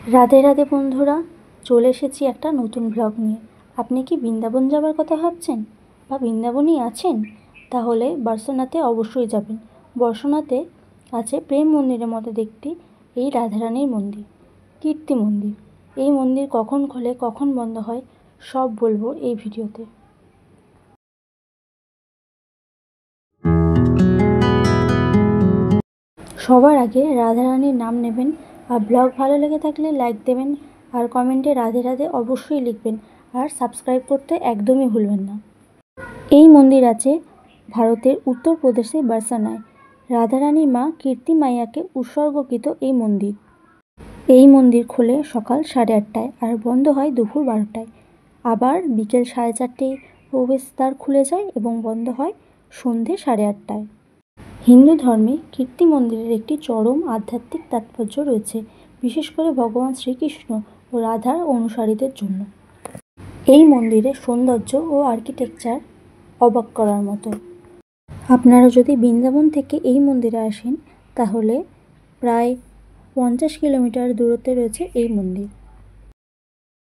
রাধে রাধে বন্ধুরা, চলে এসেছি একটা নতুন ব্লগ নিয়ে। আপনি কি বৃন্দাবন যাওয়ার কথা ভাবছেন বা বৃন্দাবনই আছেন? তাহলে বর্ষনাতে অবশ্যই যাবেন। বর্ষনাতে আছে প্রেম মন্দিরের মতো দেখতে এই রাধারানীর মন্দির, কীর্তি মন্দির। এই মন্দির কখন খোলে কখন বন্ধ হয় সব বলবো এই ভিডিওতে। সবার আগে রাধারানীর নাম নেবেন, আর ব্লগ ভালো লেগে থাকলে লাইক দেবেন, আর কমেন্টে রাধে রাধে অবশ্যই লিখবেন, আর সাবস্ক্রাইব করতে একদমই ভুলবেন না। এই মন্দির আছে ভারতের উত্তরপ্রদেশে বারসানায়। রাধারানীর মা কীর্তি মাইয়াকে উৎসর্গকৃত এই মন্দির। এই মন্দির খোলে সকাল 8:30টায় আর বন্ধ হয় দুপুর 12টায়। আবার বিকেল 4:30টায় প্রবেশদ্বার খুলে যায় এবং বন্ধ হয় সন্ধে 8:30টায়। হিন্দু ধর্মে কীর্তি মন্দিরের একটি চরম আধ্যাত্মিক তাৎপর্য রয়েছে, বিশেষ করে ভগবান শ্রীকৃষ্ণ ও রাধার অনুসারীদের জন্য। এই মন্দিরের সৌন্দর্য ও আর্কিটেকচার অবাক করার মতো। আপনারা যদি বৃন্দাবন থেকে এই মন্দিরে আসেন তাহলে প্রায় 50 কিলোমিটার দূরত্বে রয়েছে এই মন্দির।